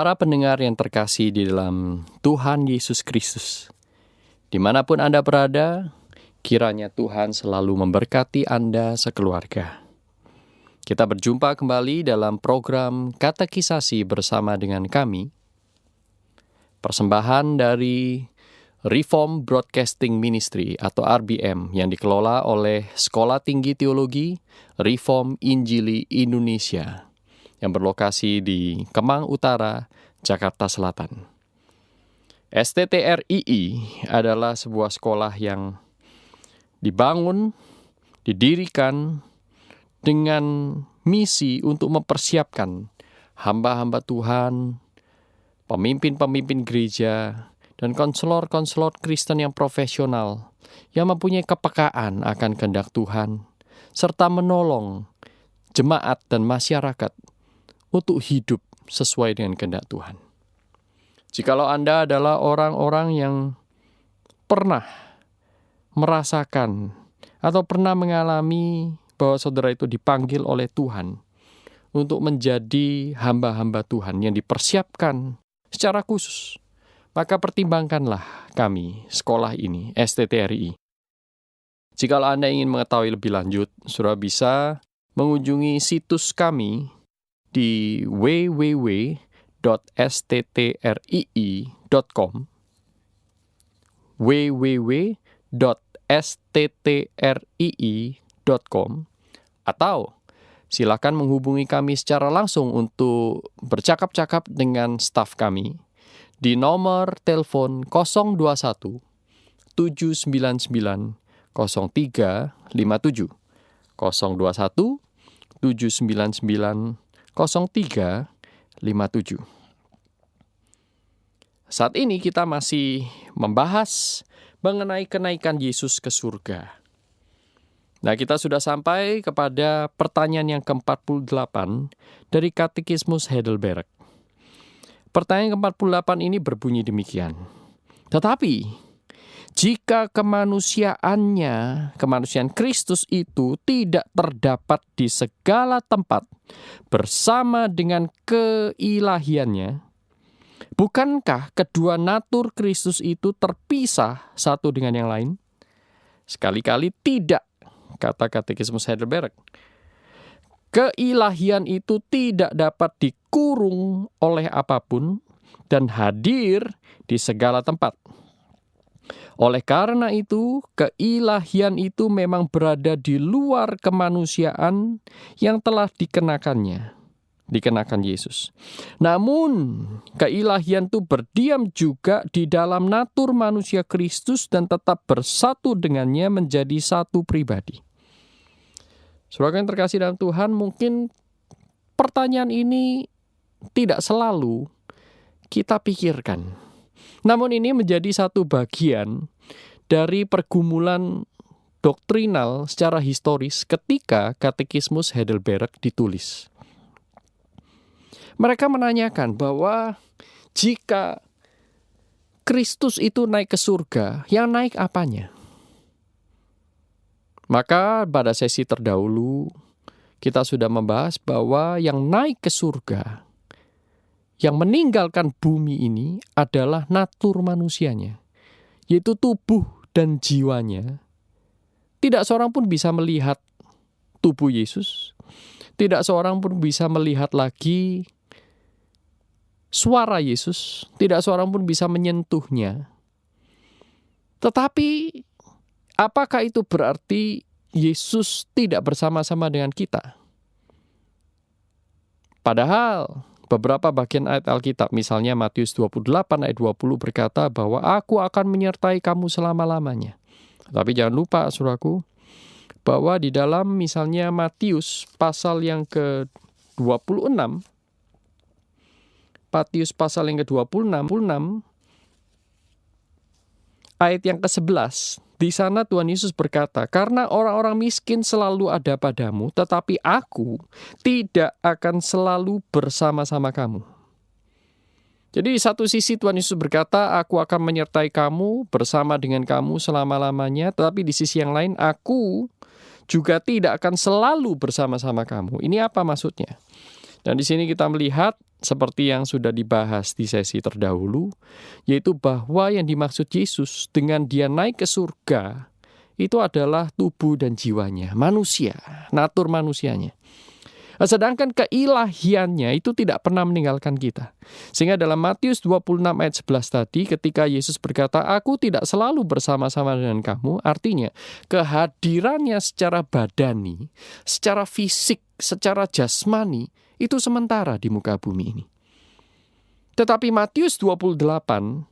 Para pendengar yang terkasih di dalam Tuhan Yesus Kristus, dimanapun Anda berada, kiranya Tuhan selalu memberkati Anda sekeluarga. Kita berjumpa kembali dalam program Katekisasi bersama dengan kami, persembahan dari Reform Broadcasting Ministry atau RBM yang dikelola oleh Sekolah Tinggi Teologi Reform Injili Indonesia yang berlokasi di Kemang Utara, Jakarta Selatan. STTRII adalah sebuah sekolah yang dibangun, didirikan dengan misi untuk mempersiapkan hamba-hamba Tuhan, pemimpin-pemimpin gereja, dan konselor-konselor Kristen yang profesional yang mempunyai kepekaan akan kehendak Tuhan, serta menolong jemaat dan masyarakat untuk hidup sesuai dengan kehendak Tuhan. Jikalau Anda adalah orang-orang yang pernah merasakan atau pernah mengalami bahwa saudara itu dipanggil oleh Tuhan untuk menjadi hamba-hamba Tuhan yang dipersiapkan secara khusus, maka pertimbangkanlah kami, sekolah ini, STTRI. Jikalau Anda ingin mengetahui lebih lanjut, saudara bisa mengunjungi situs kami di www.sttrii.com www.sttrii.com atau silakan menghubungi kami secara langsung untuk bercakap-cakap dengan staf kami di nomor telepon 021 799 0357 021 799 0357. Saat ini kita masih membahas mengenai kenaikan Yesus ke surga. Nah, kita sudah sampai kepada pertanyaan yang ke-48 dari Katekismus Heidelberg. Pertanyaan ke-48 ini berbunyi demikian. Tetapi jika kemanusiaan Kristus itu tidak terdapat di segala tempat bersama dengan keilahiannya, bukankah kedua natur Kristus itu terpisah satu dengan yang lain? Sekali-kali tidak, kata Katekismus Heidelberg. Keilahian itu tidak dapat dikurung oleh apapun dan hadir di segala tempat. Oleh karena itu, keilahian itu memang berada di luar kemanusiaan yang telah dikenakan Yesus. Namun, keilahian itu berdiam juga di dalam natur manusia Kristus dan tetap bersatu dengannya menjadi satu pribadi. Saudara yang terkasih dalam Tuhan, mungkin pertanyaan ini tidak selalu kita pikirkan. Namun ini menjadi satu bagian dari pergumulan doktrinal secara historis ketika Katekismus Heidelberg ditulis. Mereka menanyakan bahwa jika Kristus itu naik ke surga, yang naik apanya? Maka pada sesi terdahulu kita sudah membahas bahwa yang naik ke surga, yang meninggalkan bumi ini adalah natur manusianya, yaitu tubuh dan jiwanya. Tidak seorang pun bisa melihat tubuh Yesus. Tidak seorang pun bisa melihat lagi suara Yesus. Tidak seorang pun bisa menyentuhnya. Tetapi apakah itu berarti Yesus tidak bersama-sama dengan kita? Padahal beberapa bagian ayat Alkitab, misalnya Matius 28 ayat 20 berkata bahwa aku akan menyertai kamu selama-lamanya. Tapi jangan lupa, saudaraku, bahwa di dalam misalnya Matius pasal yang ke-26, Matius pasal yang ke-26 ayat yang ke-11. Di sana Tuhan Yesus berkata, "Karena orang-orang miskin selalu ada padamu, tetapi aku tidak akan selalu bersama-sama kamu." Jadi di satu sisi Tuhan Yesus berkata, "Aku akan menyertai kamu, bersama dengan kamu selama-lamanya." Tetapi di sisi yang lain, "Aku juga tidak akan selalu bersama-sama kamu." Ini apa maksudnya? Dan di sini kita melihat seperti yang sudah dibahas di sesi terdahulu, yaitu bahwa yang dimaksud Yesus dengan dia naik ke surga itu adalah tubuh dan jiwanya, manusia, natur manusianya. Sedangkan keilahiannya itu tidak pernah meninggalkan kita. Sehingga dalam Matius 26 ayat 11 tadi, ketika Yesus berkata, "Aku tidak selalu bersama-sama dengan kamu," artinya kehadirannya secara badani, secara fisik, secara jasmani, itu sementara di muka bumi ini. Tetapi Matius 28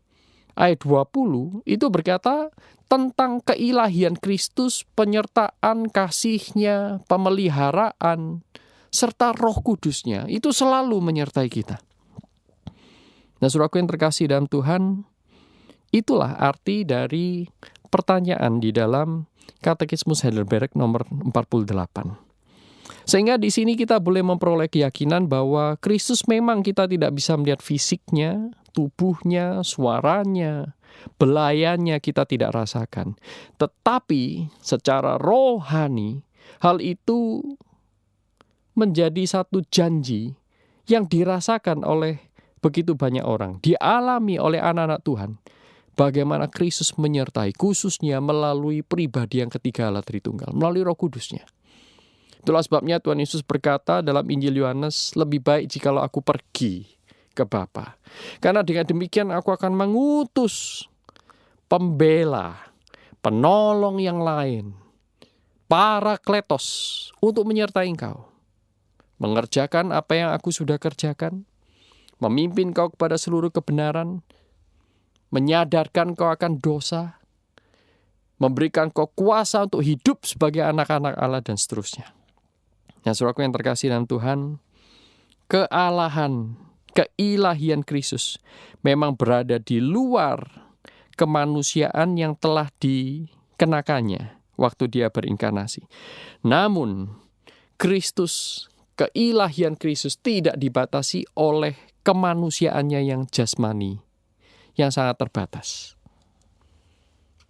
ayat 20 itu berkata tentang keilahian Kristus, penyertaan kasih-Nya, pemeliharaan, serta Roh Kudus-Nya itu selalu menyertai kita. Nah, saudaraku yang terkasih dalam Tuhan, itulah arti dari pertanyaan di dalam Katekismus Heidelberg nomor 48. Sehingga di sini kita boleh memperoleh keyakinan bahwa Kristus memang kita tidak bisa melihat fisiknya, tubuhnya, suaranya, belayannya kita tidak rasakan. Tetapi secara rohani, hal itu menjadi satu janji yang dirasakan oleh begitu banyak orang, dialami oleh anak-anak Tuhan. Bagaimana Kristus menyertai, khususnya melalui pribadi yang ketiga Allah Tritunggal, melalui Roh Kudus-Nya. Itulah sebabnya Tuhan Yesus berkata dalam Injil Yohanes, "Lebih baik jikalau aku pergi ke Bapa. Karena dengan demikian aku akan mengutus pembela, penolong yang lain, Parakletos, untuk menyertai engkau. Mengerjakan apa yang aku sudah kerjakan, memimpin kau kepada seluruh kebenaran, menyadarkan kau akan dosa, memberikan kau kuasa untuk hidup sebagai anak-anak Allah, dan seterusnya." Nah, saudaraku yang terkasih dalam Tuhan, kealahan, keilahian Kristus memang berada di luar kemanusiaan yang telah dikenakannya waktu dia berinkarnasi. Namun, Kristus, keilahian Kristus tidak dibatasi oleh kemanusiaannya yang jasmani, yang sangat terbatas.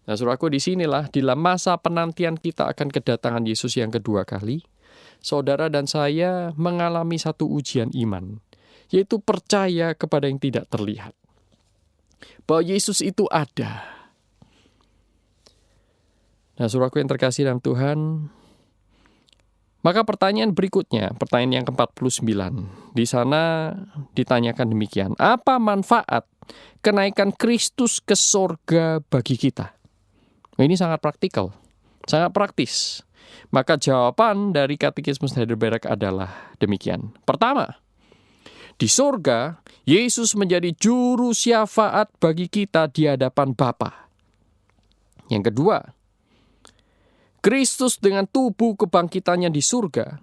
Nah, saudaraku, disinilah dalam masa penantian kita akan kedatangan Yesus yang kedua kali, saudara dan saya mengalami satu ujian iman, yaitu percaya kepada yang tidak terlihat. Bahwa Yesus itu ada. Nah, saudaraku yang terkasih dalam Tuhan, maka pertanyaan berikutnya, pertanyaan yang ke-49, di sana ditanyakan demikian, apa manfaat kenaikan Kristus ke sorga bagi kita? Nah, ini sangat praktikal, sangat praktis. Maka jawaban dari Katekismus Heidelberg adalah demikian. Pertama, di surga, Yesus menjadi juru syafaat bagi kita di hadapan Bapa. Yang kedua, Kristus dengan tubuh kebangkitannya di surga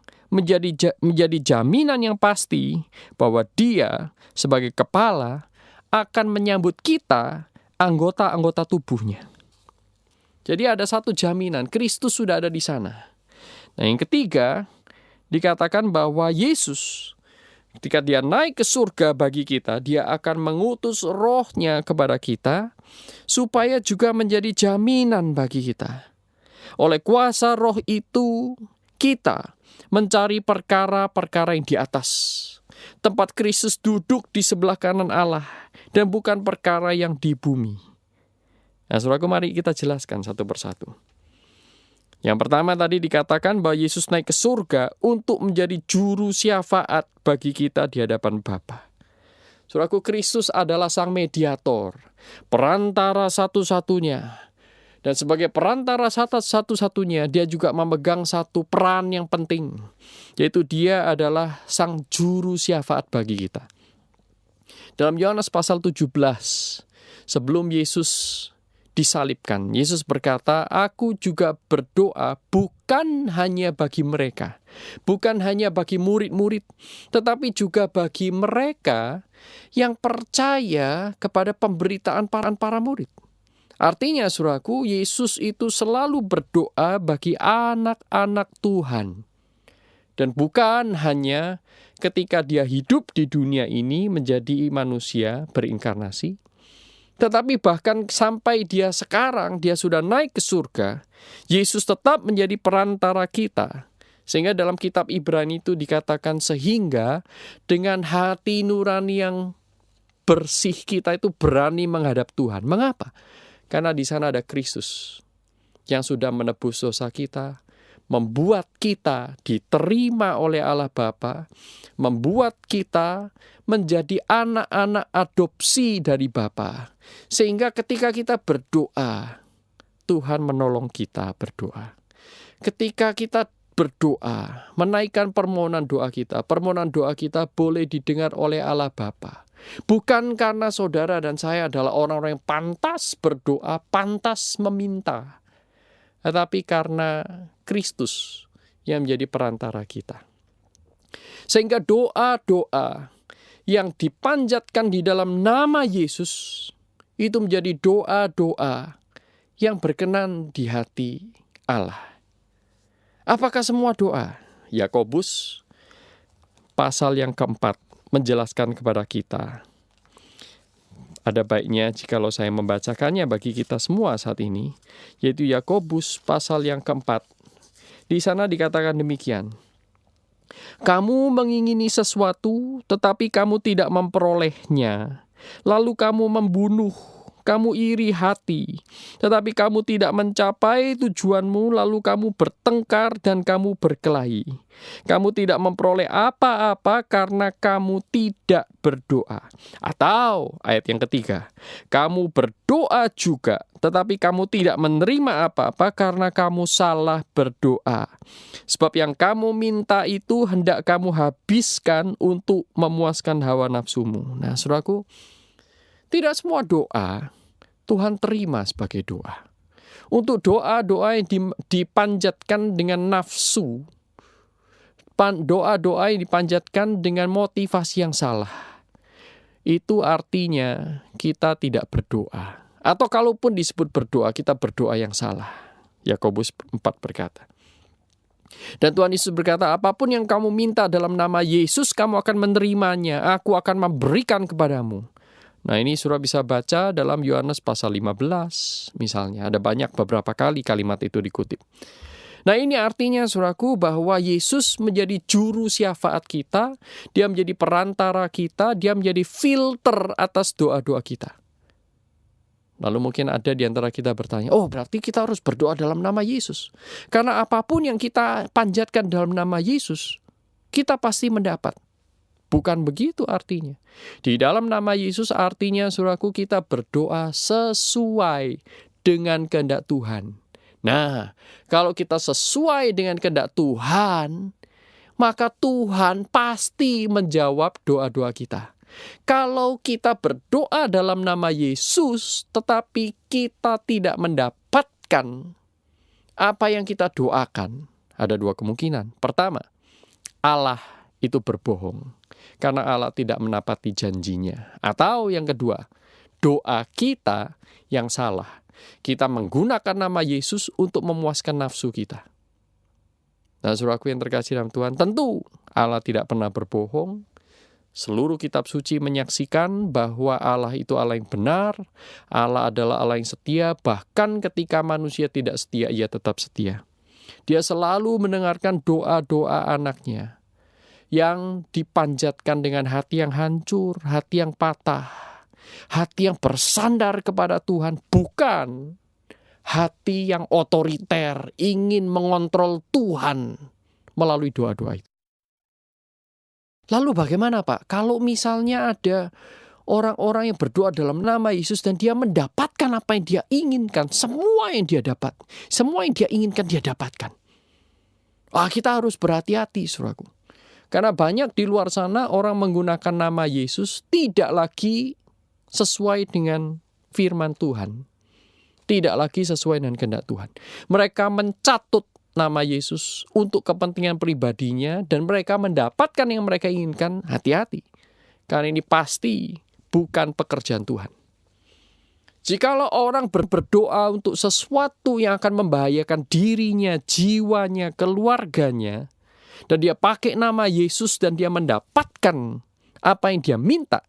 menjadi jaminan yang pasti bahwa Dia sebagai kepala akan menyambut kita, anggota-anggota tubuhnya. Jadi ada satu jaminan, Kristus sudah ada di sana. Nah, yang ketiga, dikatakan bahwa Yesus, ketika dia naik ke surga bagi kita, dia akan mengutus Roh-Nya kepada kita, supaya juga menjadi jaminan bagi kita. Oleh kuasa Roh itu, kita mencari perkara-perkara yang di atas. Tempat Kristus duduk di sebelah kanan Allah, dan bukan perkara yang di bumi. Nah, saudaraku, mari kita jelaskan satu persatu. Yang pertama tadi dikatakan bahwa Yesus naik ke surga untuk menjadi juru syafaat bagi kita di hadapan Bapa. Saudaraku, Kristus adalah sang mediator, perantara satu-satunya. Dan sebagai perantara satu-satunya, dia juga memegang satu peran yang penting, yaitu dia adalah sang juru syafaat bagi kita. Dalam Yohanes pasal 17, sebelum Yesus disalibkan, Yesus berkata, "Aku juga berdoa bukan hanya bagi mereka, Bukan hanya bagi murid-murid, tetapi juga bagi mereka yang percaya kepada pemberitaan para murid. Artinya, saudaraku, Yesus itu selalu berdoa bagi anak-anak Tuhan. Dan bukan hanya ketika dia hidup di dunia ini menjadi manusia berinkarnasi, tetapi bahkan sampai dia sekarang, dia sudah naik ke surga, Yesus tetap menjadi perantara kita. Sehingga dalam kitab Ibrani itu dikatakan, sehingga dengan hati nurani yang bersih kita itu berani menghadap Tuhan. Mengapa? Karena di sana ada Kristus yang sudah menebus dosa kita, membuat kita diterima oleh Allah Bapa, membuat kita menjadi anak-anak adopsi dari Bapa. Sehingga ketika kita berdoa, Tuhan menolong kita berdoa. Ketika kita berdoa, menaikkan permohonan doa kita boleh didengar oleh Allah Bapa. Bukan karena saudara dan saya adalah orang-orang yang pantas berdoa, pantas meminta, tetapi karena Kristus yang menjadi perantara kita. Sehingga doa-doa yang dipanjatkan di dalam nama Yesus itu menjadi doa-doa yang berkenan di hati Allah. Apakah semua doa? Yakobus pasal yang keempat menjelaskan kepada kita. Ada baiknya jikalau saya membacakannya bagi kita semua saat ini, yaitu Yakobus pasal yang keempat. Di sana dikatakan demikian. Kamu mengingini sesuatu, tetapi kamu tidak memperolehnya. Lalu kamu membunuh, kamu iri hati, tetapi kamu tidak mencapai tujuanmu, lalu kamu bertengkar dan kamu berkelahi. Kamu tidak memperoleh apa-apa karena kamu tidak berdoa. Atau ayat yang ketiga, kamu berdoa juga, tetapi kamu tidak menerima apa-apa karena kamu salah berdoa. Sebab yang kamu minta itu hendak kamu habiskan untuk memuaskan hawa nafsumu. Nah, saudaraku, tidak semua doa Tuhan terima sebagai doa. Untuk doa-doa yang dipanjatkan dengan nafsu, doa-doa yang dipanjatkan dengan motivasi yang salah, itu artinya kita tidak berdoa. Atau kalaupun disebut berdoa, kita berdoa yang salah. Yakobus 4 berkata. Dan Tuhan Yesus berkata, apapun yang kamu minta dalam nama Yesus, kamu akan menerimanya. Aku akan memberikan kepadamu. Nah, ini surah bisa baca dalam Yohanes pasal 15 misalnya. Ada banyak beberapa kali kalimat itu dikutip. Nah, ini artinya saudaraku bahwa Yesus menjadi juru syafaat kita, dia menjadi perantara kita, dia menjadi filter atas doa-doa kita. Lalu mungkin ada di antara kita bertanya, oh berarti kita harus berdoa dalam nama Yesus. Karena apapun yang kita panjatkan dalam nama Yesus, kita pasti mendapat. Bukan begitu artinya. Di dalam nama Yesus artinya saudaraku kita berdoa sesuai dengan kehendak Tuhan. Nah, kalau kita sesuai dengan kehendak Tuhan, maka Tuhan pasti menjawab doa-doa kita. Kalau kita berdoa dalam nama Yesus, tetapi kita tidak mendapatkan apa yang kita doakan, ada dua kemungkinan. Pertama, Allah itu berbohong, karena Allah tidak menepati janjinya. Atau yang kedua, doa kita yang salah. Kita menggunakan nama Yesus untuk memuaskan nafsu kita. Nah, saudaraku yang terkasih dalam Tuhan, tentu Allah tidak pernah berbohong. Seluruh kitab suci menyaksikan bahwa Allah itu Allah yang benar, Allah adalah Allah yang setia, bahkan ketika manusia tidak setia, ia tetap setia. Dia selalu mendengarkan doa-doa anaknya yang dipanjatkan dengan hati yang hancur, hati yang patah, hati yang bersandar kepada Tuhan, bukan hati yang otoriter, ingin mengontrol Tuhan melalui doa-doa itu. Lalu bagaimana Pak? Kalau misalnya ada orang-orang yang berdoa dalam nama Yesus dan dia mendapatkan apa yang dia inginkan, semua yang dia dapat, semua yang dia inginkan dia dapatkan. Kita harus berhati-hati, saudaraku. Karena banyak di luar sana orang menggunakan nama Yesus tidak lagi sesuai dengan firman Tuhan. Tidak lagi sesuai dengan kehendak Tuhan. Mereka mencatut nama Yesus untuk kepentingan pribadinya dan mereka mendapatkan yang mereka inginkan, hati-hati. Karena ini pasti bukan pekerjaan Tuhan. Jikalau orang berdoa untuk sesuatu yang akan membahayakan dirinya, jiwanya, keluarganya, dan dia pakai nama Yesus dan dia mendapatkan apa yang dia minta,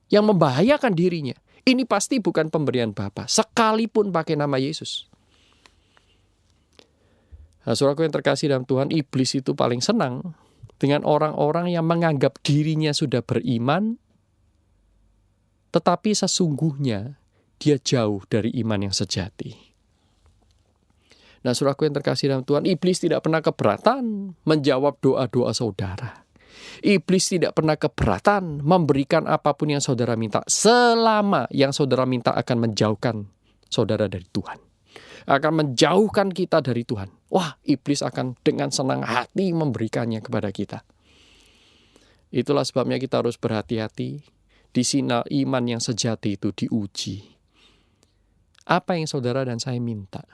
yang membahayakan dirinya, ini pasti bukan pemberian Bapa, sekalipun pakai nama Yesus. Nah, saudaraku yang terkasih dalam Tuhan, iblis itu paling senang dengan orang-orang yang menganggap dirinya sudah beriman, tetapi sesungguhnya dia jauh dari iman yang sejati. Nah, saudaraku yang terkasih dalam Tuhan, iblis tidak pernah keberatan menjawab doa-doa saudara. Iblis tidak pernah keberatan memberikan apapun yang saudara minta, selama yang saudara minta akan menjauhkan saudara dari Tuhan, akan menjauhkan kita dari Tuhan. Wah, iblis akan dengan senang hati memberikannya kepada kita. Itulah sebabnya kita harus berhati-hati. Di sini iman yang sejati itu diuji. Apa yang saudara dan saya minta?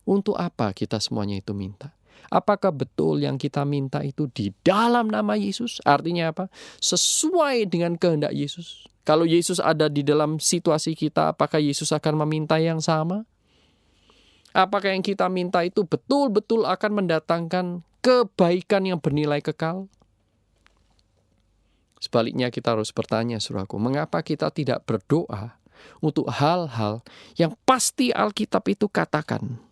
Untuk apa kita semuanya itu minta? Apakah betul yang kita minta itu di dalam nama Yesus? Artinya apa? Sesuai dengan kehendak Yesus. Kalau Yesus ada di dalam situasi kita, apakah Yesus akan meminta yang sama? Apakah yang kita minta itu betul-betul akan mendatangkan kebaikan yang bernilai kekal? Sebaliknya kita harus bertanya, saudaraku, mengapa kita tidak berdoa untuk hal-hal yang pasti Alkitab itu katakan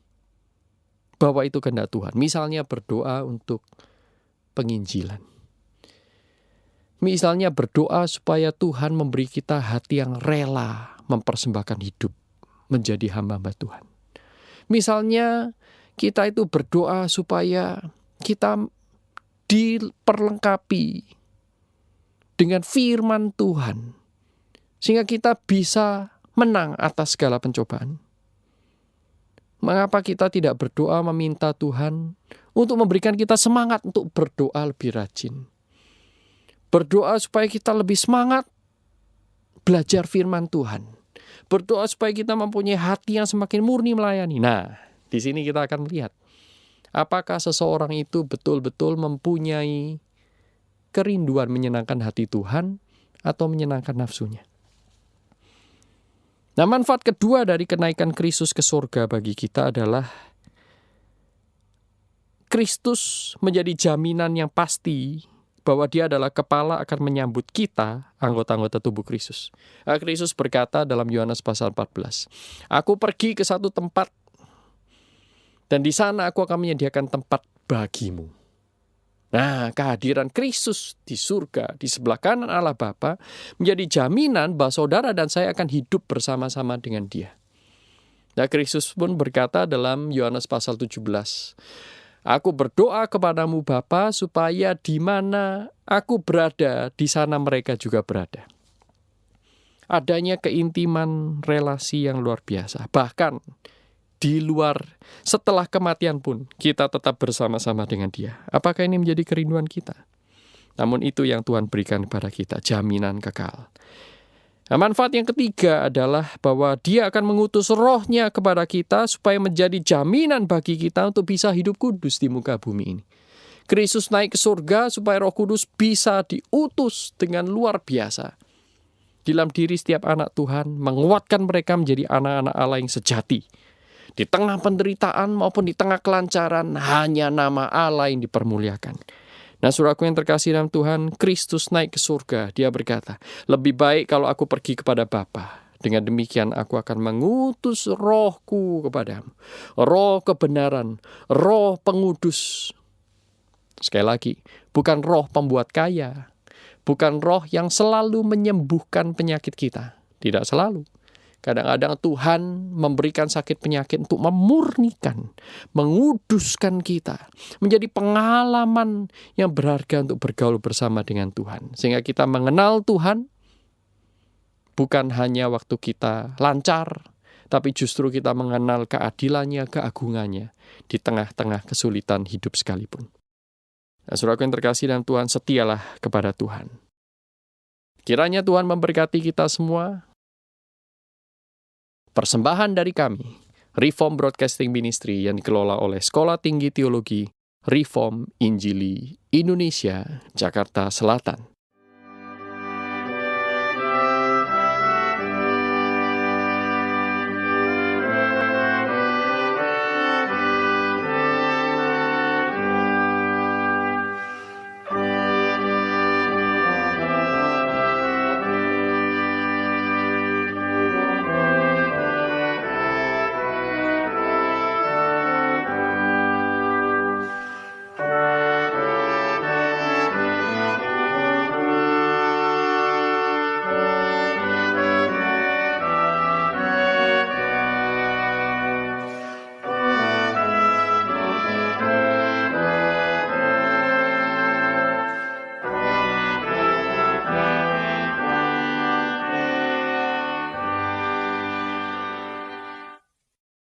bahwa itu kehendak Tuhan. Misalnya berdoa untuk penginjilan. Misalnya berdoa supaya Tuhan memberi kita hati yang rela mempersembahkan hidup menjadi hamba-hamba Tuhan. Misalnya kita itu berdoa supaya kita diperlengkapi dengan firman Tuhan, sehingga kita bisa menang atas segala pencobaan. Mengapa kita tidak berdoa meminta Tuhan untuk memberikan kita semangat untuk berdoa lebih rajin? Berdoa supaya kita lebih semangat belajar firman Tuhan. Berdoa supaya kita mempunyai hati yang semakin murni melayani. Nah, di sini kita akan melihat apakah seseorang itu betul-betul mempunyai kerinduan menyenangkan hati Tuhan atau menyenangkan nafsunya. Nah, manfaat kedua dari kenaikan Kristus ke surga bagi kita adalah Kristus menjadi jaminan yang pasti bahwa dia adalah kepala akan menyambut kita, anggota-anggota tubuh Kristus. Kristus berkata dalam Yohanes pasal 14, "Aku pergi ke satu tempat, dan di sana aku akan menyediakan tempat bagimu." Nah, kehadiran Kristus di surga, di sebelah kanan Allah Bapa, menjadi jaminan bahwa saudara dan saya akan hidup bersama-sama dengan Dia. Nah, Kristus pun berkata dalam Yohanes pasal 17, "Aku berdoa kepadamu Bapa, supaya di mana aku berada, di sana mereka juga berada." Adanya keintiman relasi yang luar biasa. Bahkan di luar, setelah kematian pun, kita tetap bersama-sama dengan Dia. Apakah ini menjadi kerinduan kita? Namun itu yang Tuhan berikan kepada kita, jaminan kekal. Nah, manfaat yang ketiga adalah bahwa Dia akan mengutus Roh-Nya kepada kita supaya menjadi jaminan bagi kita untuk bisa hidup kudus di muka bumi ini. Kristus naik ke surga supaya Roh Kudus bisa diutus dengan luar biasa dalam diri setiap anak Tuhan, menguatkan mereka menjadi anak-anak Allah yang sejati. Di tengah penderitaan maupun di tengah kelancaran, hanya nama Allah yang dipermuliakan. Nah, saudaraku yang terkasih dalam Tuhan, Kristus naik ke surga. Dia berkata, "Lebih baik kalau aku pergi kepada Bapa. Dengan demikian aku akan mengutus Roh-Ku kepadamu. Roh kebenaran, Roh pengudus." Sekali lagi, bukan roh pembuat kaya. Bukan roh yang selalu menyembuhkan penyakit kita. Tidak selalu. Kadang-kadang Tuhan memberikan sakit penyakit untuk memurnikan, menguduskan kita, menjadi pengalaman yang berharga untuk bergaul bersama dengan Tuhan. Sehingga kita mengenal Tuhan, bukan hanya waktu kita lancar, tapi justru kita mengenal keadilannya, keagungannya, di tengah-tengah kesulitan hidup sekalipun. Nah, saudaraku yang terkasih dalam Tuhan, setialah kepada Tuhan. Kiranya Tuhan memberkati kita semua. Persembahan dari kami Reform Broadcasting Ministry yang dikelola oleh Sekolah Tinggi Teologi Reform Injili Indonesia, Jakarta Selatan.